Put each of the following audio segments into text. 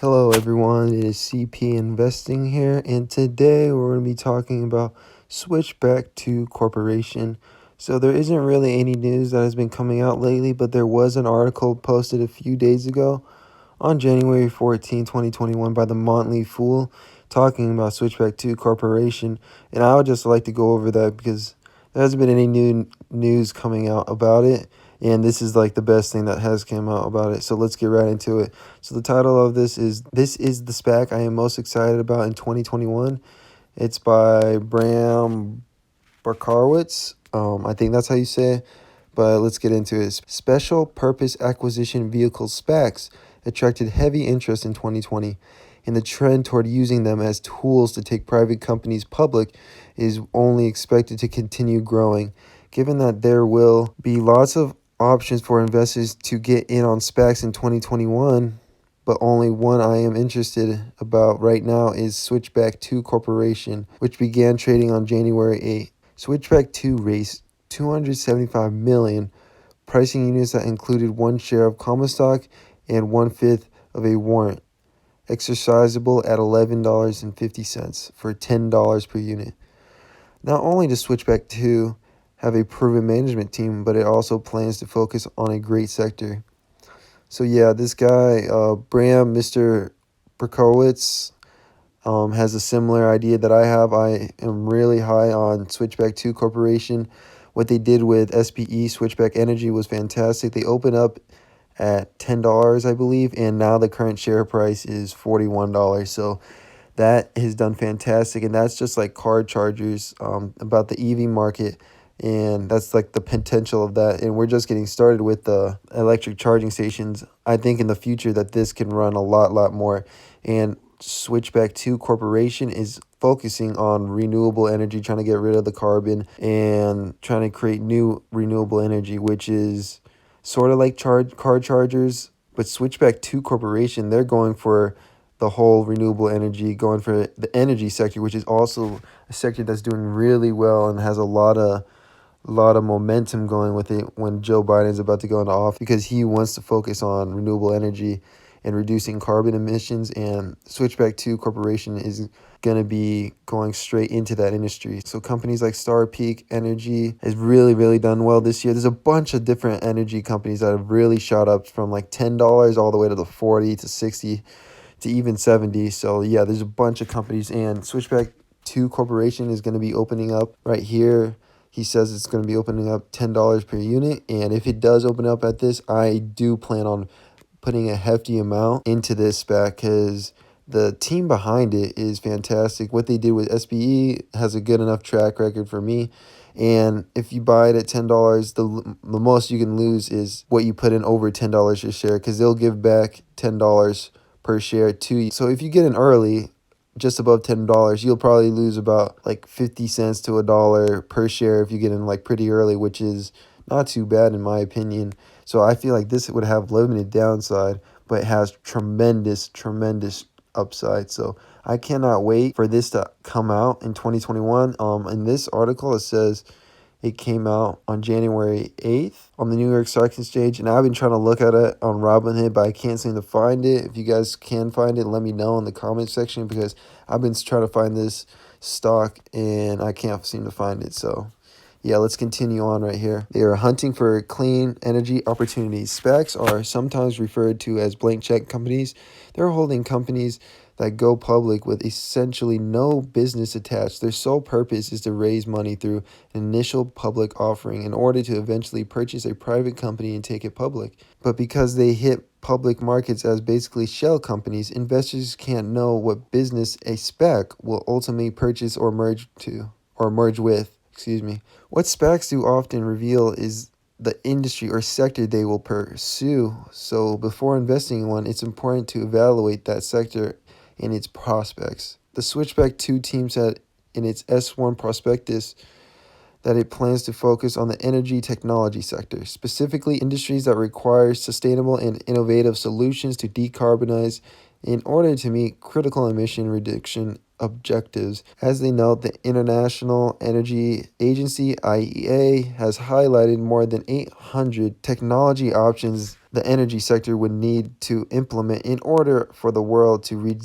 Hello everyone, it is CP Investing here, and today we're going to be talking about Switchback.U Corporation. So there isn't really any news that has been coming out lately, but there was an article posted a few days ago on January 14, 2021 by the Motley Fool talking about Switchback.U Corporation, and I would just like to go over that because there hasn't been any new news coming out about it. And this is like the best thing that has come out about it. So let's get right into it. So the title of this is the SPAC I am most excited about in 2021. It's by Bram Barkowitz. I think that's how you say it. But let's get into it. Special Purpose Acquisition Vehicles SPACs attracted heavy interest in 2020, and the trend toward using them as tools to take private companies public is only expected to continue growing. Given that there will be lots of options for investors to get in on SPACs in 2021, but only one I am interested about right now is Switchback.U Corporation, which began trading on January 8th. Switchback.U raised $275 million, pricing units that included one share of common stock and 1/5 of a warrant, exercisable at $11.50 for $10 per unit. Not only does Switchback.U have a proven management team, but it also plans to focus on a great sector. So yeah, this guy, Mr. Berkowitz, has a similar idea that I have. I am really high on Switchback.U Corporation. What they did with SPE, Switchback Energy, was fantastic. They opened up at $10, I believe, and now the current share price is $41. So that has done fantastic, and that's just like car chargers, about the EV market, and that's like the potential of that. And we're just getting started with the electric charging stations. I think in the future that this can run a lot more. And Switchback.U Corporation is focusing on renewable energy, trying to get rid of the carbon and trying to create new renewable energy, which is sort of like car chargers. But Switchback.U Corporation, they're going for the whole renewable energy, going for the energy sector, which is also a sector that's doing really well and has a lot of momentum going with it when Joe Biden is about to go into office, because he wants to focus on renewable energy and reducing carbon emissions, and Switchback.U Corporation is going to be going straight into that industry. So companies like Peak Energy has really done well this year. There's a bunch of different energy companies that have really shot up from like $10 all the way to the 40 to 60 to even 70. So yeah, there's a bunch of companies, and Switchback.U Corporation is going to be opening up right here. He says it's going to be opening up $10 per unit, and if it does open up at this, I do plan on putting a hefty amount into this SPAC because the team behind it is fantastic. What they did with SPE has a good enough track record for me. And if you buy it at $10, the most you can lose is what you put in over $10 a share, because they'll give back $10 per share to you. So if you get in early, just above $10, you'll probably lose about like 50 cents to $1 per share if you get in like pretty early, which is not too bad in my opinion. So I feel like this would have limited downside, but it has tremendous upside. So I cannot wait for this to come out in 2021. In this article, it says it came out on January 8th on the New York Stock Exchange, and I've been trying to look at it on Robinhood, but I can't seem to find it. If you guys can find it, let me know in the comment section, because I've been trying to find this stock and I can't seem to find it. So yeah, let's continue on right here. They are hunting for clean energy opportunities. SPACs are sometimes referred to as blank check companies. They're holding companies that go public with essentially no business attached. Their sole purpose is to raise money through an initial public offering in order to eventually purchase a private company and take it public. But because they hit public markets as basically shell companies, investors can't know what business a SPAC will ultimately purchase or merge with. What SPACs do often reveal is the industry or sector they will pursue. So before investing in one, it's important to evaluate that sector and its prospects. The Switchback.U team said in its S1 prospectus that it plans to focus on the energy technology sector, specifically industries that require sustainable and innovative solutions to decarbonize in order to meet critical emission reduction objectives. As they note, the International Energy Agency, IEA, has highlighted more than 800 technology options the energy sector would need to implement in order for the world to reach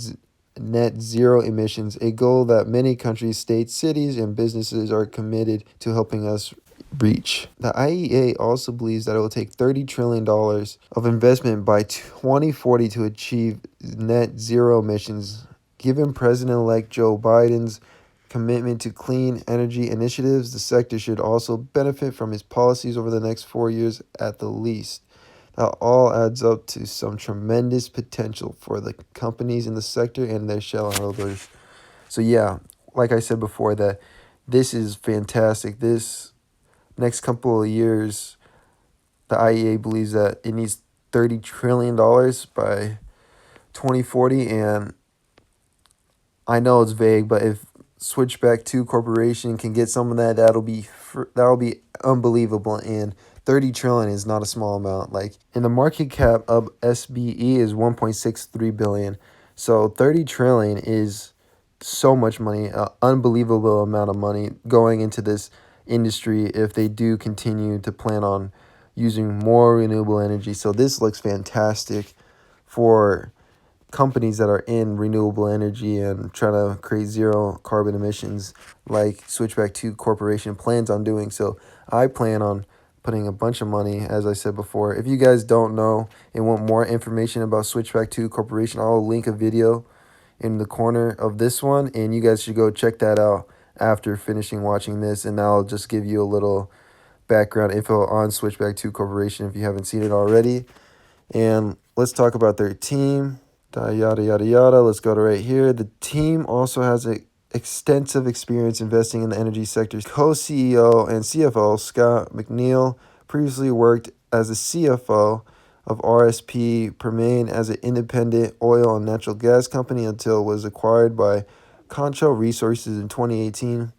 net zero emissions, a goal that many countries, states, cities, and businesses are committed to helping us reach. The IEA also believes that it will take $30 trillion of investment by 2040 to achieve net zero emissions. Given President-elect Joe Biden's commitment to clean energy initiatives, the sector should also benefit from his policies over the next 4 years at the least. That all adds up to some tremendous potential for the companies in the sector and their shareholders. So yeah, like I said before, that this is fantastic. This next couple of years, the IEA believes that it needs $30 trillion by 2040, and I know it's vague, but if Switchback.U Corporation can get some of that, that'll be unbelievable. And 30 trillion is not a small amount. Like, and the market cap of SBE is 1.63 billion. So 30 trillion is so much money, an unbelievable amount of money going into this industry if they do continue to plan on using more renewable energy. So this looks fantastic for companies that are in renewable energy and trying to create zero carbon emissions like Switchback.U Corporation plans on doing. So I plan on putting a bunch of money, as I said before. If you guys don't know and want more information about Switchback.U Corporation, I'll link a video in the corner of this one, and you guys should go check that out after finishing watching this, and I'll just give you a little background info on Switchback.U Corporation if you haven't seen it already. And let's talk about their team. Yada, yada, yada. Let's go to right here. The team also has extensive experience investing in the energy sector. Co-CEO and CFO Scott McNeil previously worked as a CFO of RSP Permian as an independent oil and natural gas company until it was acquired by Concho Resources in 2018.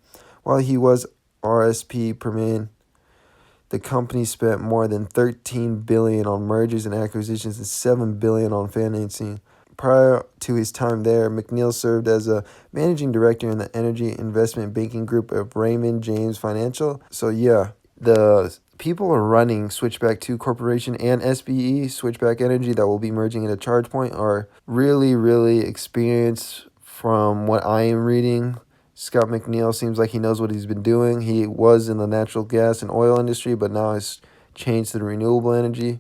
While he was RSP Permian, the company spent more than $13 billion on mergers and acquisitions and $7 billion on financing. Prior to his time there, McNeil served as a managing director in the energy investment banking group of Raymond James Financial. So yeah, the people are running Switchback.U Corporation and SBE, Switchback Energy, that will be merging into ChargePoint, are really, really experienced from what I am reading. Scott McNeil seems like he knows what he's been doing. He was in the natural gas and oil industry, but now has changed to the renewable energy.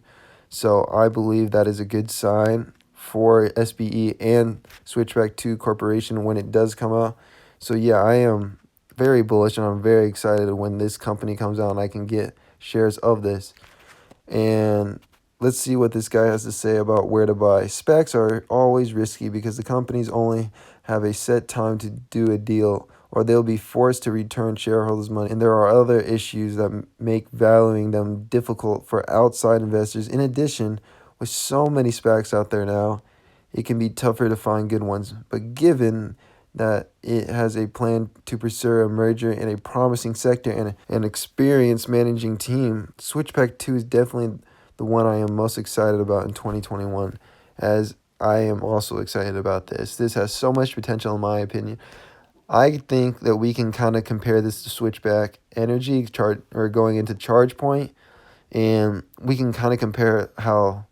So I believe that is a good sign for SBE and Switchback.U Corporation when it does come out. So yeah, I am very bullish and I'm very excited when this company comes out and I can get shares of this. And let's see what this guy has to say about where to buy. SPACs are always risky because the companies only have a set time to do a deal, or they'll be forced to return shareholders' money. And there are other issues that make valuing them difficult for outside investors. In addition, with so many SPACs out there now, it can be tougher to find good ones. But given that it has a plan to pursue a merger in a promising sector and an experienced managing team, Switchback.U is definitely the one I am most excited about in 2021, as I am also excited about this. This has so much potential in my opinion. I think that we can kind of compare this to Switchback Energy or going into ChargePoint, and we can kind of compare how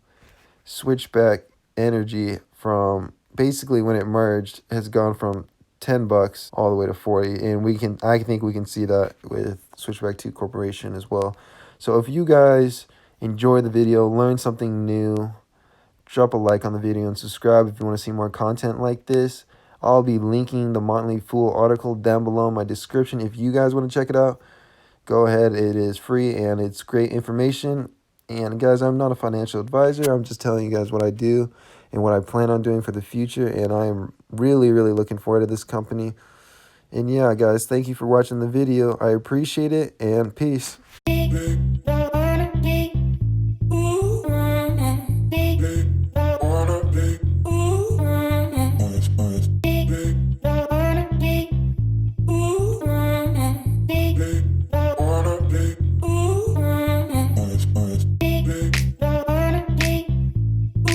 Switchback Energy from basically when it merged has gone from $10 all the way to 40, and I think we can see that with Switchback.U Corporation as well. So if you guys enjoy the video, learn something new, drop a like on the video and subscribe if you want to see more content like this. I'll be linking the Motley Fool article down below in my description. If you guys want to check it out, go ahead. It is free and it's great information. And guys, I'm not a financial advisor. I'm just telling you guys what I do and what I plan on doing for the future. And I am really, really looking forward to this company. And yeah, guys, thank you for watching the video. I appreciate it, and peace.